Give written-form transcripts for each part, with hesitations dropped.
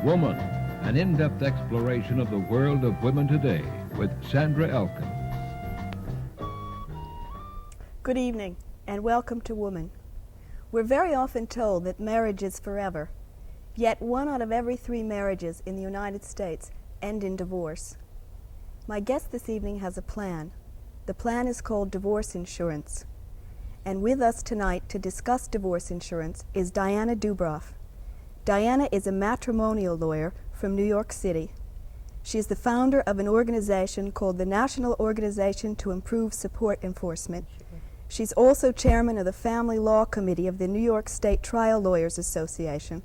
Woman, an in-depth exploration of the world of women today with Sandra Elkin. Good evening and welcome to Woman. We're very often told that marriage is forever, yet 1 out of every 3 marriages in the United States end in divorce. My guest this evening has a plan. The plan is called divorce insurance. And with us tonight to discuss divorce insurance is Diana DuBroff. Diana is a matrimonial lawyer from New York City. She is the founder of an organization called the National Organization to Improve Support Enforcement. She's also chairman of the Family Law Committee of the New York State Trial Lawyers Association.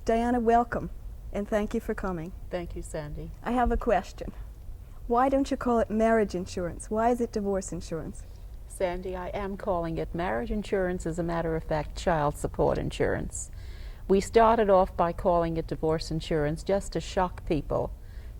Diana, welcome, and thank you for coming. Thank you, Sandy. I have a question. Why don't you call it marriage insurance? Why is it divorce insurance? Sandy, I am calling it marriage insurance, as a matter of fact, child support insurance. We started off by calling it divorce insurance just to shock people,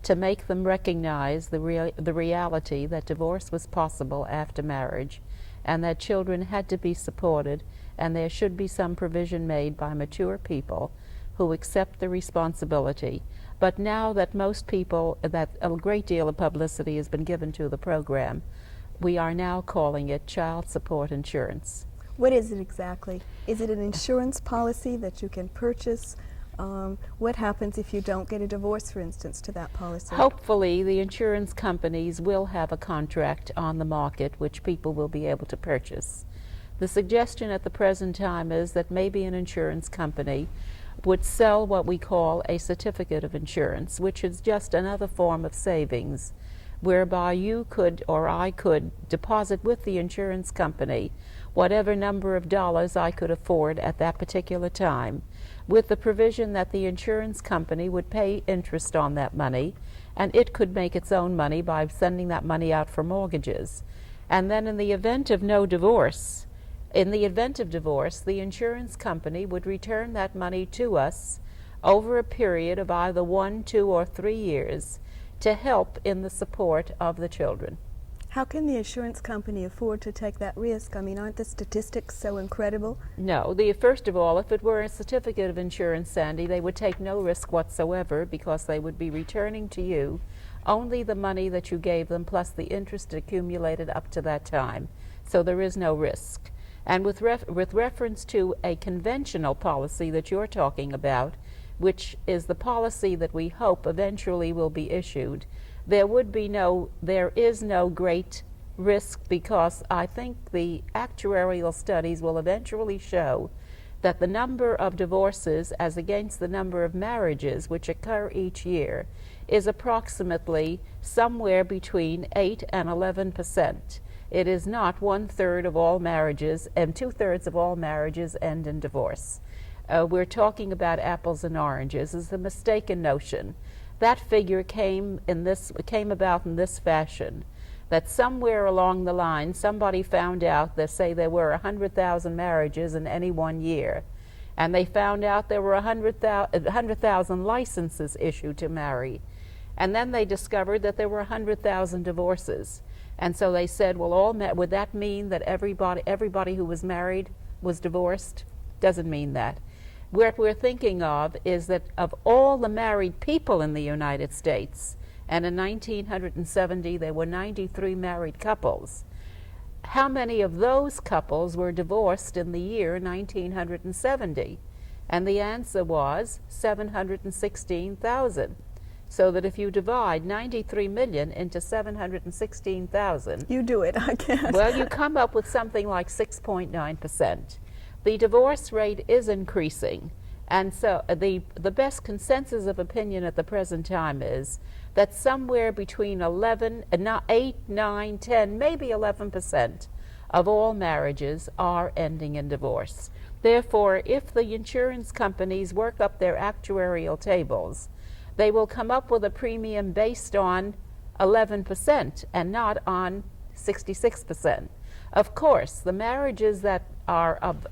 to make them recognize the reality that divorce was possible after marriage, and that children had to be supported, and there should be some provision made by mature people who accept the responsibility. But now that most people, that a great deal of publicity has been given to the program, we are now calling it child support insurance. What is it exactly? Is it an insurance policy that you can purchase? What happens if you don't get a divorce, for instance, to that policy? Hopefully, the insurance companies will have a contract on the market which people will be able to purchase. The suggestion at the present time is that maybe an insurance company would sell what we call a certificate of insurance, which is just another form of savings, whereby you could or I could deposit with the insurance company whatever number of dollars I could afford at that particular time, with the provision that the insurance company would pay interest on that money, and it could make its own money by sending that money out for mortgages. And then in the event of divorce, the insurance company would return that money to us over a period of either 1, 2, or 3 years to help in the support of the children. How can the insurance company afford to take that risk? I mean, aren't the statistics so incredible? No. First of all, if it were a certificate of insurance, Sandy, they would take no risk whatsoever, because they would be returning to you only the money that you gave them plus the interest accumulated up to that time. So there is no risk. And with reference to a conventional policy that you're talking about, which is the policy that we hope eventually will be issued, there is no great risk, because I think the actuarial studies will eventually show that the number of divorces as against the number of marriages which occur each year is approximately somewhere between 8 and 11%. It is not 1/3 of all marriages, and 2/3 of all marriages end in divorce. We're talking about apples and oranges. It's a mistaken notion. That figure came about in this fashion, that somewhere along the line somebody found out that, say, there were 100,000 marriages in any one year, and they found out there were 100,000 licenses issued to marry, and then they discovered that there were 100,000 divorces. And so they said, well, would that mean that everybody who was married was divorced? Doesn't mean that. What we're thinking of is that of all the married people in the United States, and in 1970 there were 93 married couples, how many of those couples were divorced in the year 1970? And the answer was 716,000. So that if you divide 93 million into 716,000... You do it, I can't. Well, you come up with something like 6.9%. The divorce rate is increasing, and so the best consensus of opinion at the present time is that somewhere between 8, 9, 10, maybe 11% of all marriages are ending in divorce. Therefore, if the insurance companies work up their actuarial tables, they will come up with a premium based on 11% and not on 66%. Of course, the marriages that are of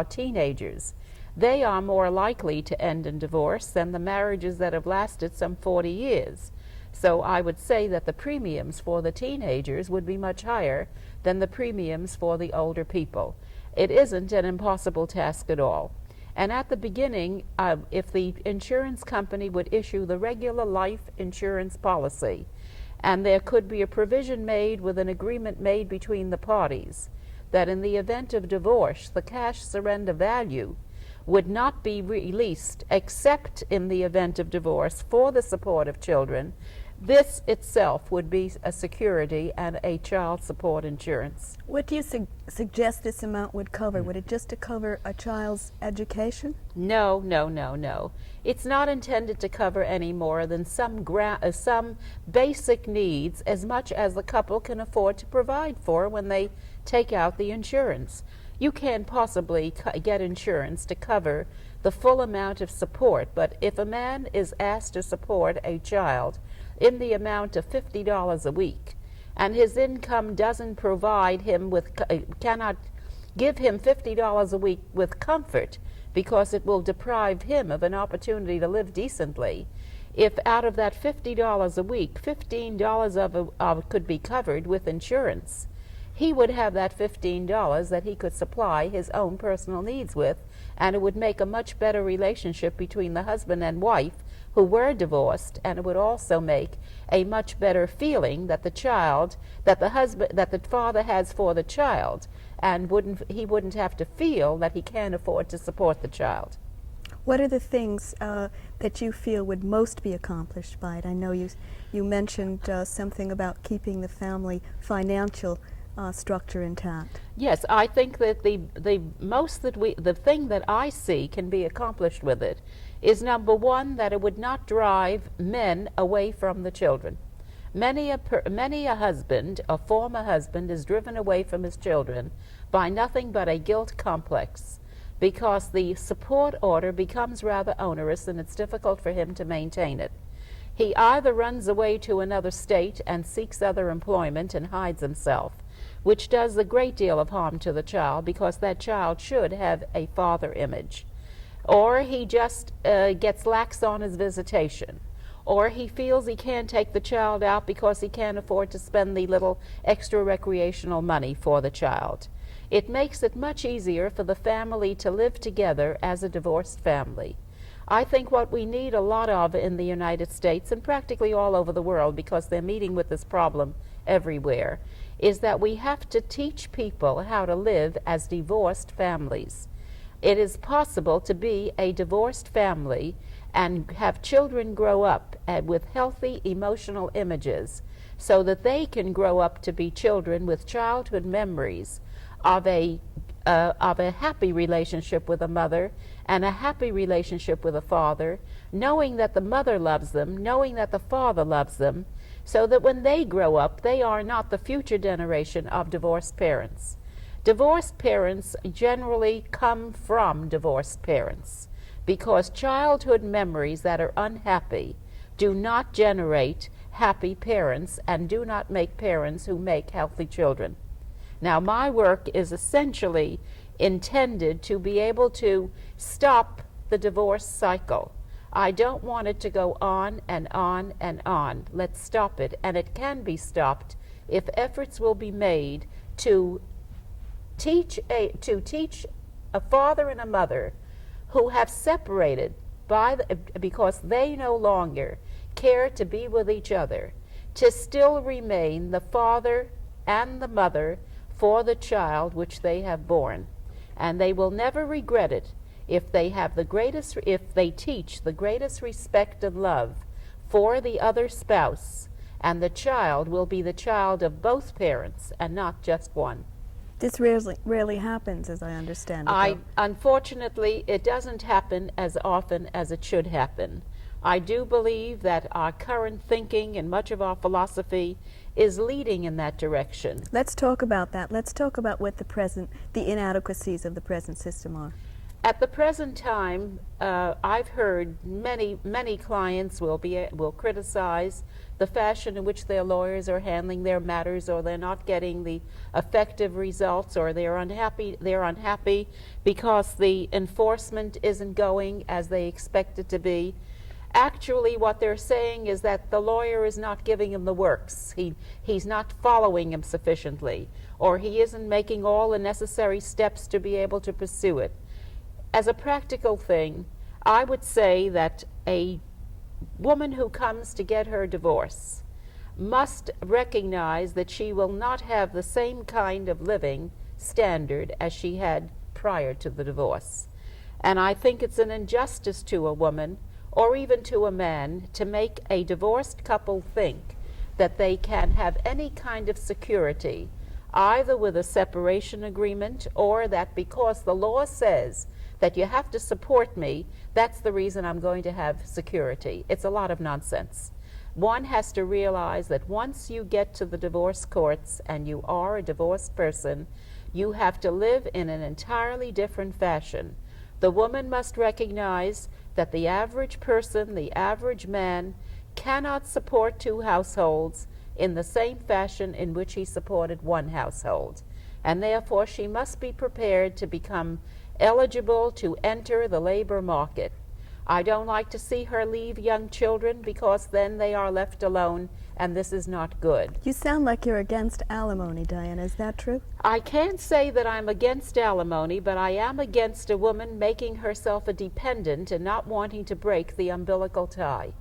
teenagers, they are more likely to end in divorce than the marriages that have lasted some 40 years. So I would say that the premiums for the teenagers would be much higher than the premiums for the older people. It isn't an impossible task at all. And at the beginning, if the insurance company would issue the regular life insurance policy, and there could be a provision made with an agreement made between the parties that in the event of divorce, the cash surrender value would not be released except in the event of divorce for the support of children, this itself would be a security and a child support insurance. What do you suggest this amount would cover? Would it just to cover a child's education? No, no, no, no. It's not intended to cover any more than some basic needs, as much as the couple can afford to provide for when they take out the insurance. You can't possibly get insurance to cover the full amount of support, but if a man is asked to support a child in the amount of $50 a week, and his income doesn't provide him with, cannot give him $50 a week with comfort, because it will deprive him of an opportunity to live decently, if out of that $50 a week, $15 of it could be covered with insurance, he would have that $15 that he could supply his own personal needs with, and it would make a much better relationship between the husband and wife who were divorced, and it would also make a much better feeling that the child, that the father has for the child, and he wouldn't have to feel that he can't afford to support the child. What are the things that you feel would most be accomplished by it? I know you mentioned something about keeping the family financial structure intact. Yes, I think that the thing that I see can be accomplished with it is, number one, that it would not drive men away from the children. Many a husband, a former husband, is driven away from his children by nothing but a guilt complex, because the support order becomes rather onerous and it's difficult for him to maintain it. He either runs away to another state and seeks other employment and hides himself, which does a great deal of harm to the child, because that child should have a father image. Or he just gets lax on his visitation. Or he feels he can't take the child out because he can't afford to spend the little extra recreational money for the child. It makes it much easier for the family to live together as a divorced family. I think what we need a lot of in the United States, and practically all over the world, because they're meeting with this problem everywhere, is that we have to teach people how to live as divorced families. It is possible to be a divorced family and have children grow up with healthy emotional images, so that they can grow up to be children with childhood memories of a happy relationship with a mother and a happy relationship with a father, knowing that the mother loves them, knowing that the father loves them, so that when they grow up, they are not the future generation of divorced parents. Divorced parents generally come from divorced parents, because childhood memories that are unhappy do not generate happy parents and do not make parents who make healthy children. Now, my work is essentially intended to be able to stop the divorce cycle. I don't want it to go on and on and on. Let's stop it. And it can be stopped if efforts will be made to teach a father and a mother who have separated because they no longer care to be with each other, to still remain the father and the mother for the child which they have borne. And they will never regret it if they teach the greatest respect and love for the other spouse, and the child will be the child of both parents and not just one. This rarely happens, as I understand it. Unfortunately, it doesn't happen as often as it should happen. I do believe that our current thinking and much of our philosophy is leading in that direction. Let's talk about that. Let's talk about what the inadequacies of the present system are. At the present time, I've heard many clients will criticize the fashion in which their lawyers are handling their matters, or they're not getting the effective results, or they're unhappy because the enforcement isn't going as they expect it to be. Actually, what they're saying is that the lawyer is not giving him the works. He's not following him sufficiently, or he isn't making all the necessary steps to be able to pursue it. as a practical thing, I would say that a woman who comes to get her divorce must recognize that she will not have the same kind of living standard as she had prior to the divorce. And I think it's an injustice to a woman, or even to a man, to make a divorced couple think that they can have any kind of security, either with a separation agreement, or that because the law says that you have to support me, that's the reason I'm going to have security. It's a lot of nonsense. One has to realize that once you get to the divorce courts and you are a divorced person, you have to live in an entirely different fashion. The woman must recognize that the average person, the average man, cannot support two households in the same fashion in which he supported one household. And therefore she must be prepared to become eligible to enter the labor market. I don't like to see her leave young children, because then they are left alone, and this is not good. You sound like you're against alimony, Diana. Is that true? I can't say that I'm against alimony, but I am against a woman making herself a dependent and not wanting to break the umbilical tie.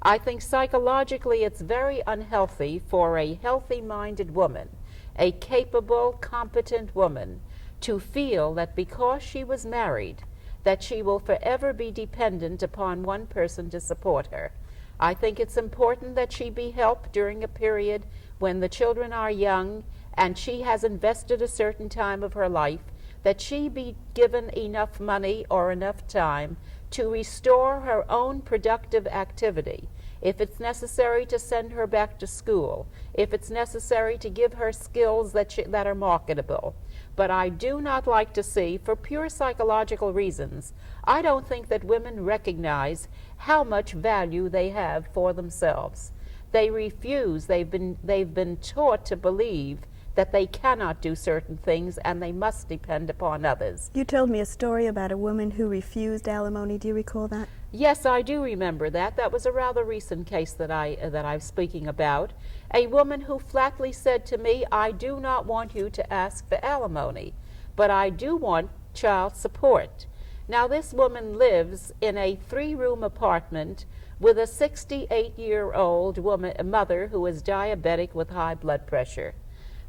I think psychologically it's very unhealthy for a healthy-minded woman, a capable, competent woman, to feel that because she was married, that she will forever be dependent upon one person to support her. I think it's important that she be helped during a period when the children are young and she has invested a certain time of her life, that she be given enough money or enough time to restore her own productive activity. If it's necessary to send her back to school, if it's necessary to give her skills that are marketable. But I do not like to see, for pure psychological reasons, I don't think that women recognize how much value they have for themselves. They refuse, they've been taught to believe that they cannot do certain things and they must depend upon others. You told me a story about a woman who refused alimony. Do you recall that? Yes, I do remember that. That was a rather recent case that I'm speaking about. A woman who flatly said to me, I do not want you to ask for alimony, but I do want child support. Now, this woman lives in a 3-room apartment with a 68-year-old mother who is diabetic with high blood pressure.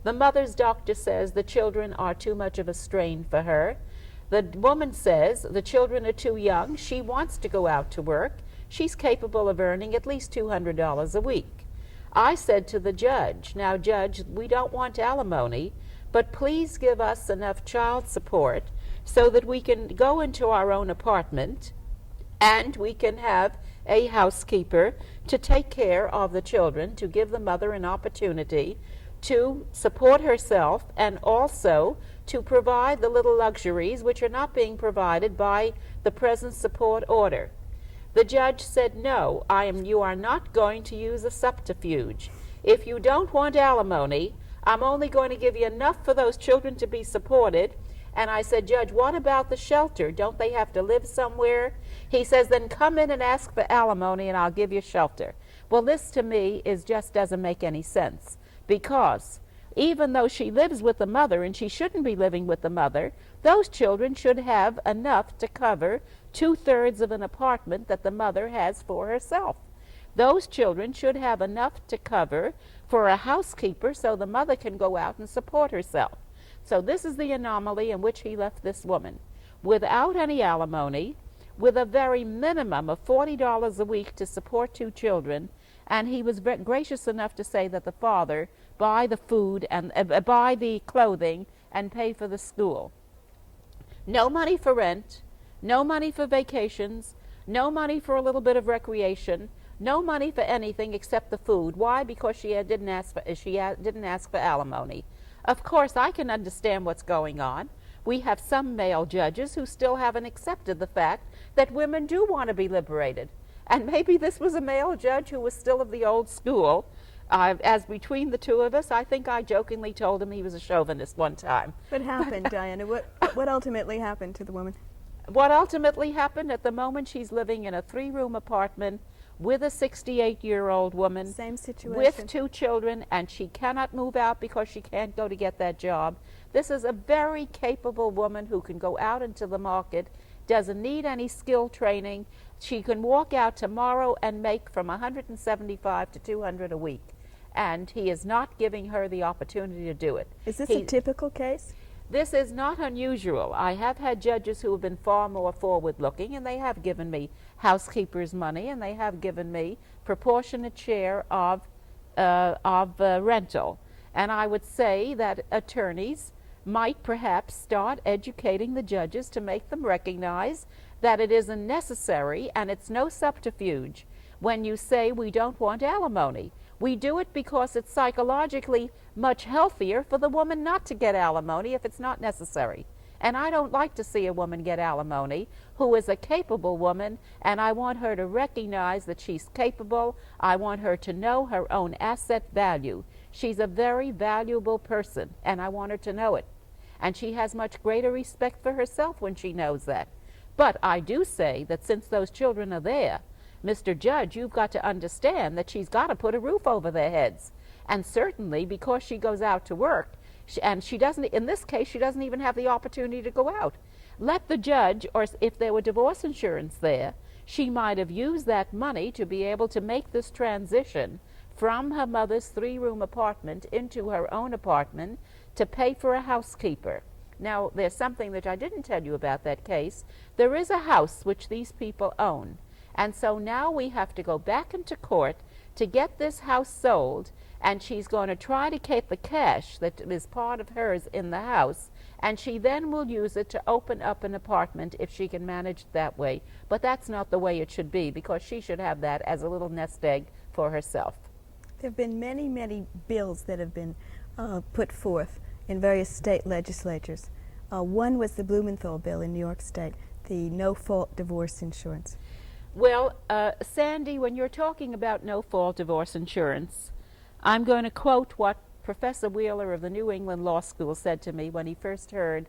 The mother's doctor says the children are too much of a strain for her. The woman says the children are too young. She wants to go out to work. She's capable of earning at least $200 a week. I said to the judge, now, Judge, we don't want alimony, but please give us enough child support so that we can go into our own apartment and we can have a housekeeper to take care of the children, to give the mother an opportunity to support herself and also to provide the little luxuries which are not being provided by the present support order. The judge said, no, you are not going to use a subterfuge. If you don't want alimony, I'm only going to give you enough for those children to be supported. And I said, Judge, what about the shelter? Don't they have to live somewhere? He says, then come in and ask for alimony and I'll give you shelter. Well, this to me just doesn't make any sense. Because even though she lives with the mother, and she shouldn't be living with the mother, those children should have enough to cover 2/3 of an apartment that the mother has for herself. Those children should have enough to cover for a housekeeper so the mother can go out and support herself. So this is the anomaly in which he left this woman, without any alimony, with a very minimum of $40 a week to support 2 children, and he was gracious enough to say that the father buy the food and buy the clothing and pay for the school. No money for rent, no money for vacations, no money for a little bit of recreation, no money for anything except the food. Why? Because she didn't ask for alimony. Of course, I can understand what's going on. We have some male judges who still haven't accepted the fact that women do want to be liberated. And maybe this was a male judge who was still of the old school. As between the two of us, I think I jokingly told him he was a chauvinist one time. What happened, Diana? What ultimately happened to the woman? What ultimately happened, at the moment she's living in a 3-room apartment with a 68-year-old woman. Same situation. With 2 children, and she cannot move out because she can't go to get that job. This is a very capable woman who can go out into the market doesn't need any skill training. She can walk out tomorrow and make from $175 to $200 a week, and he is not giving her the opportunity to do it. Is this a typical case? This is not unusual. I have had judges who have been far more forward-looking, and they have given me housekeepers' money, and they have given me proportionate share of rental. And I would say that attorneys might perhaps start educating the judges to make them recognize that it isn't necessary, and it's no subterfuge when you say we don't want alimony. We do it because it's psychologically much healthier for the woman not to get alimony if it's not necessary. And I don't like to see a woman get alimony who is a capable woman, and I want her to recognize that she's capable. I want her to know her own asset value. She's a very valuable person, and I want her to know it. And she has much greater respect for herself when she knows that. But I do say that since those children are there, Mr. Judge, you've got to understand that she's got to put a roof over their heads. And certainly because she goes out to work, and she doesn't, in this case, she doesn't even have the opportunity to go out. Let the judge, or if there were divorce insurance there, she might have used that money to be able to make this transition from her mother's 3-room apartment into her own apartment to pay for a housekeeper. Now, there's something that I didn't tell you about that case. There is a house which these people own. And so now we have to go back into court to get this house sold, and she's going to try to keep the cash that is part of hers in the house, and she then will use it to open up an apartment if she can manage it that way. But that's not the way it should be, because she should have that as a little nest egg for herself. There have been many, many bills that have been put forth in various state legislatures. One was the Blumenthal bill in New York State, the no-fault divorce insurance. Well, Sandy, when you're talking about no-fault divorce insurance, I'm going to quote what Professor Wheeler of the New England Law School said to me when he first heard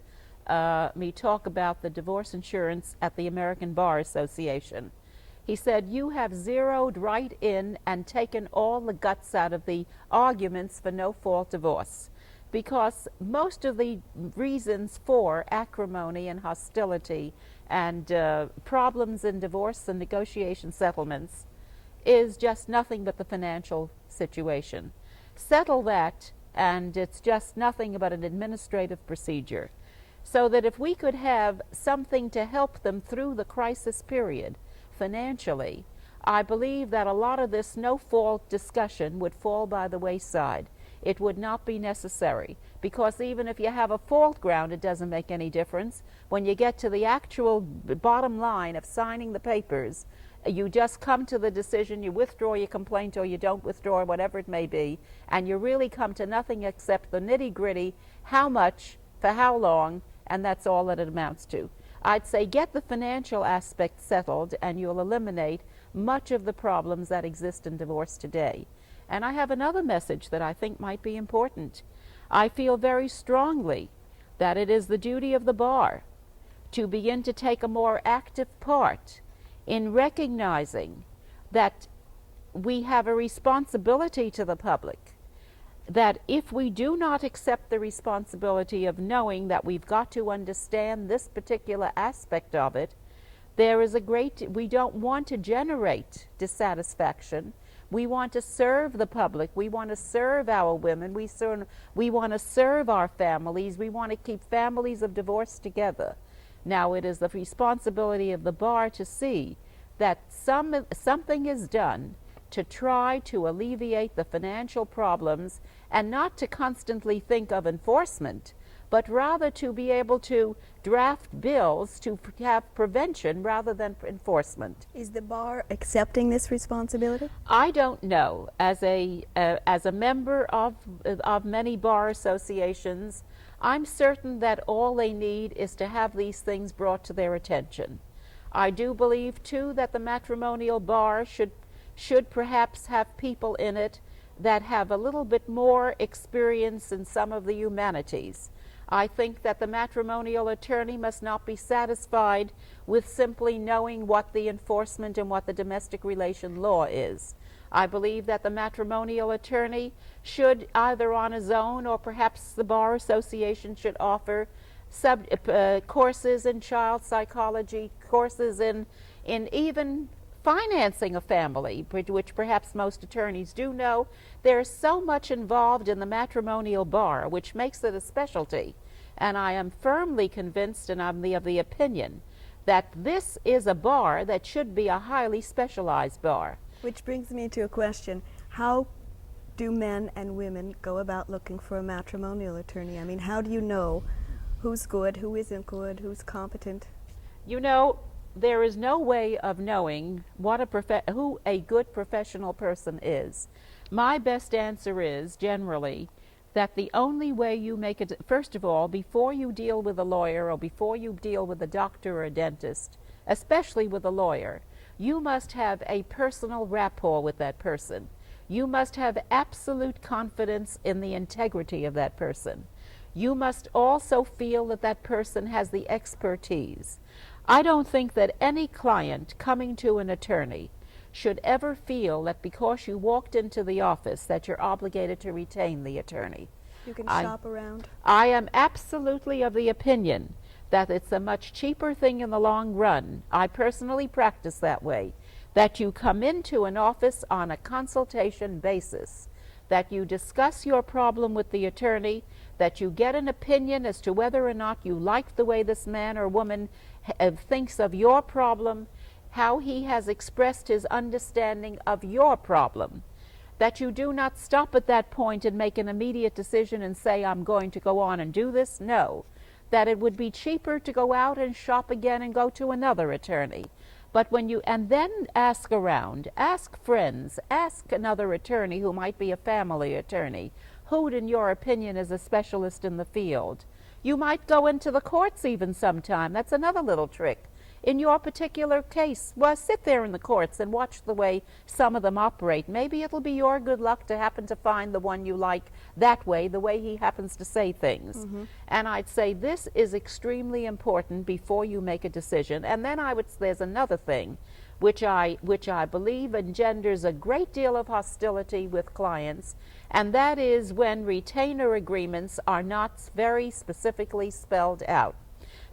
me talk about the divorce insurance at the American Bar Association. He said, "You have zeroed right in and taken all the guts out of the arguments for no-fault divorce, because most of the reasons for acrimony and hostility and problems in divorce and negotiation settlements is just nothing but the financial situation. Settle that, and it's just nothing but an administrative procedure. So that if we could have something to help them through the crisis period financially, I believe that a lot of this no-fault discussion would fall by the wayside. It would not be necessary, because even if you have a fault ground, it doesn't make any difference. When you get to the actual bottom line of signing the papers, you just come to the decision, you withdraw your complaint or you don't withdraw, whatever it may be, and you really come to nothing except the nitty-gritty, how much, for how long, and that's all that it amounts to. I'd say get the financial aspect settled, and you'll eliminate much of the problems that exist in divorce today. And I have another message that I think might be important. I feel very strongly that it is the duty of the bar to begin to take a more active part in recognizing that we have a responsibility to the public, that if we do not accept the responsibility of knowing that we've got to understand this particular aspect of it, there is we don't want to generate dissatisfaction. We want to serve the public. We want to serve our women. We want to serve our families. We want to keep families of divorce together. Now, it is the responsibility of the bar to see that something is done to try to alleviate the financial problems, and not to constantly think of enforcement, but rather to be able to draft bills to have prevention rather than enforcement. Is the bar accepting this responsibility? I don't know. As a member of many bar associations, I'm certain that all they need is to have these things brought to their attention. I do believe, too, that the matrimonial bar should perhaps have people in it that have a little bit more experience in some of the humanities. I think that the matrimonial attorney must not be satisfied with simply knowing what the enforcement and what the domestic relation law is. I believe that the matrimonial attorney should, either on his own or perhaps the Bar Association should offer courses in child psychology, courses in even financing a family, which perhaps most attorneys do know. There's so much involved in the matrimonial bar, which makes it a specialty. And I am firmly convinced, and I'm of the opinion, that this is a bar that should be a highly specialized bar. Which brings me to a question. How do men and women go about looking for a matrimonial attorney? I mean, how do you know who's good, who isn't good, who's competent? You know, there is no way of knowing who a good professional person is. My best answer is, generally, that the only way you make it, first of all, before you deal with a lawyer or before you deal with a doctor or a dentist, especially with a lawyer, you must have a personal rapport with that person. You must have absolute confidence in the integrity of that person. You must also feel that that person has the expertise. I don't think that any client coming to an attorney should ever feel that because you walked into the office that you're obligated to retain the attorney. You can shop around. I am absolutely of the opinion that it's a much cheaper thing in the long run. I personally practice that way, that you come into an office on a consultation basis, that you discuss your problem with the attorney, that you get an opinion as to whether or not you like the way this man or woman thinks of your problem, how he has expressed his understanding of your problem, that you do not stop at that point and make an immediate decision and say, I'm going to go on and do this. No, that it would be cheaper to go out and shop again and go to another attorney. But when you, and then ask around, ask friends, ask another attorney who might be a family attorney, who in your opinion is a specialist in the field. You might go into the courts even sometime. That's another little trick. In your particular case, well, sit there in the courts and watch the way some of them operate. Maybe it'll be your good luck to happen to find the one you like that way, the way he happens to say things. Mm-hmm. And I'd say this is extremely important before you make a decision. And then there's another thing which I believe engenders a great deal of hostility with clients, and that is when retainer agreements are not very specifically spelled out.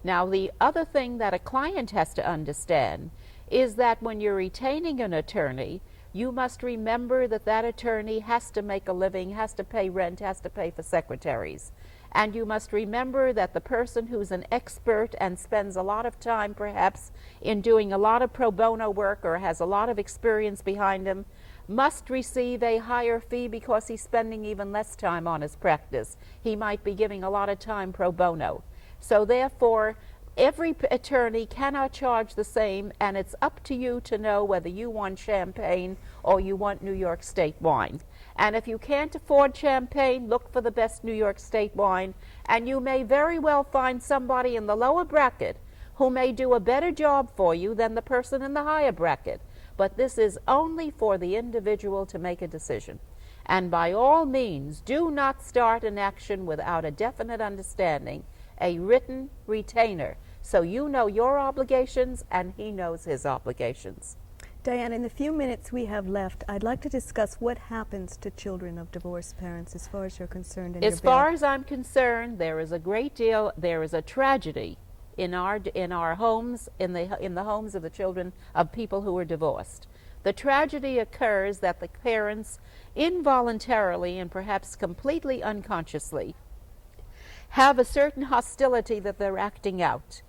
Now, the other thing that a client has to understand is that when you're retaining an attorney, you must remember that that attorney has to make a living, has to pay rent, has to pay for secretaries. And you must remember that the person who's an expert and spends a lot of time perhaps in doing a lot of pro bono work or has a lot of experience behind him must receive a higher fee because he's spending even less time on his practice. He might be giving a lot of time pro bono. So therefore, every attorney cannot charge the same, and it's up to you to know whether you want champagne or you want New York State wine. And if you can't afford champagne, look for the best New York State wine, and you may very well find somebody in the lower bracket who may do a better job for you than the person in the higher bracket. But this is only for the individual to make a decision. And by all means, do not start an action without a definite understanding, a written retainer, so you know your obligations and he knows his obligations. Diana, in the few minutes we have left, I'd like to discuss what happens to children of divorced parents as far as you're concerned. As far as I'm concerned, there is a great deal, there is a tragedy in our homes, in the homes of the children of people who are divorced. The tragedy occurs that the parents involuntarily and perhaps completely unconsciously have a certain hostility that they're acting out.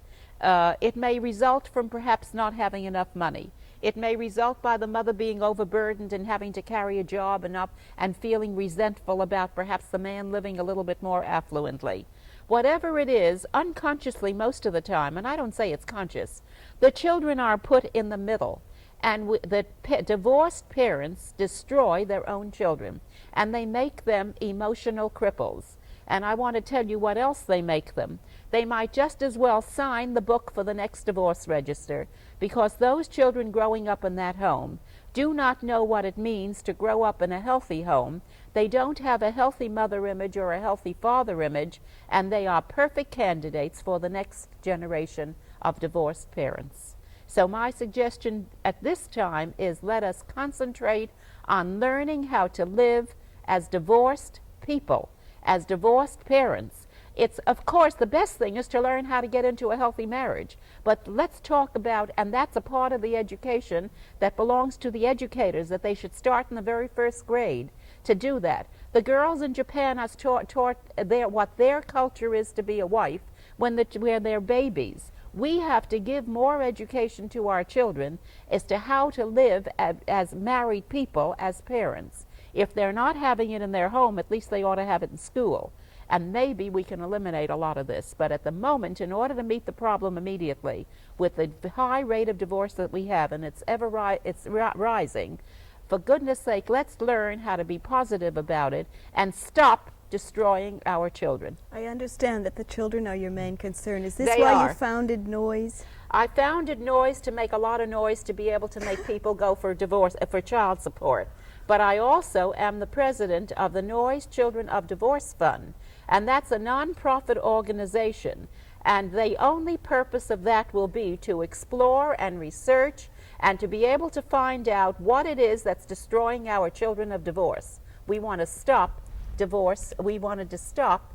It may result from perhaps not having enough money. It may result by the mother being overburdened and having to carry a job and feeling resentful about perhaps the man living a little bit more affluently. Whatever it is, unconsciously most of the time, and I don't say it's conscious, the children are put in the middle. And the divorced parents destroy their own children, and they make them emotional cripples. And I want to tell you what else they make them. They might just as well sign the book for the next divorce register, because those children growing up in that home do not know what it means to grow up in a healthy home. They don't have a healthy mother image or a healthy father image, and they are perfect candidates for the next generation of divorced parents. So my suggestion at this time is let us concentrate on learning how to live as divorced people, as divorced parents. It's, of course, the best thing is to learn how to get into a healthy marriage. But let's talk about, and that's a part of the education that belongs to the educators, that they should start in the very first grade to do that. The girls in Japan are taught what their culture is to be a wife when they're babies. We have to give more education to our children as to how to live as married people, as parents. If they're not having it in their home, at least they ought to have it in school. And maybe we can eliminate a lot of this. But at the moment, in order to meet the problem immediately, with the high rate of divorce that we have, and it's rising, for goodness sake, let's learn how to be positive about it and stop destroying our children. I understand that the children are your main concern. Is this They why are. you founded Noise? I founded Noise to make a lot of noise to be able to make people go for divorce, for child support. But I also am the president of the Noise Children of Divorce Fund, and that's a nonprofit organization. And the only purpose of that will be to explore and research and to be able to find out what it is that's destroying our children of divorce. We want to stop divorce. We wanted to stop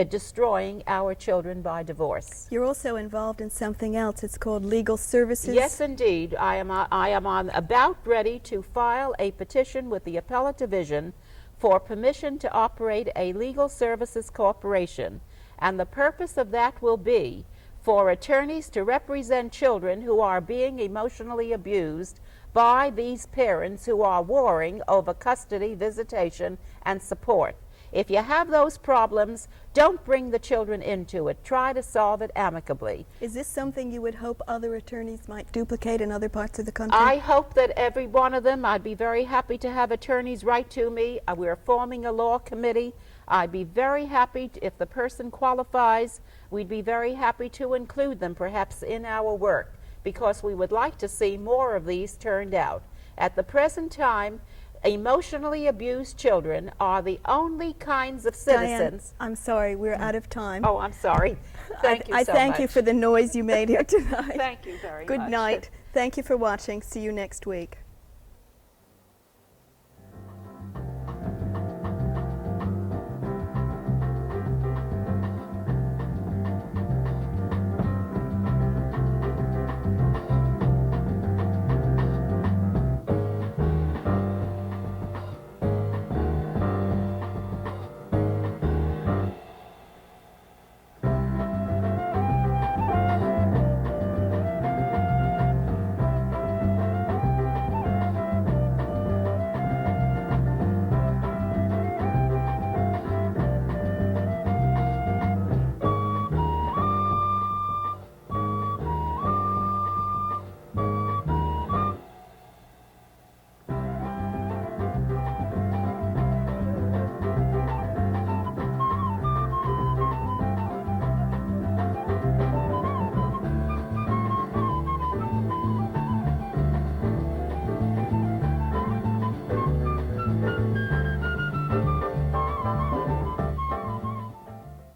destroying our children by divorce. You're also involved in something else. It's called Legal Services. Yes, indeed. I am about ready to file a petition with the Appellate Division for permission to operate a legal services corporation. And the purpose of that will be for attorneys to represent children who are being emotionally abused by these parents who are warring over custody, visitation, and support. If you have those problems, don't bring the children into it. Try to solve it amicably. Is this something you would hope other attorneys might duplicate in other parts of the country? I hope that every one of them, I'd be very happy to have attorneys write to me. We're forming a law committee. I'd be very happy if the person qualifies. We'd be very happy to include them perhaps in our work, because we would like to see more of these turned out. At the present time, emotionally abused children are the only kinds of citizens. Diane, I'm sorry, we're out of time. Oh, I'm sorry. Thank you so much. I thank you for the noise you made here tonight. Thank you very much. Good night. Thank you for watching. See you next week.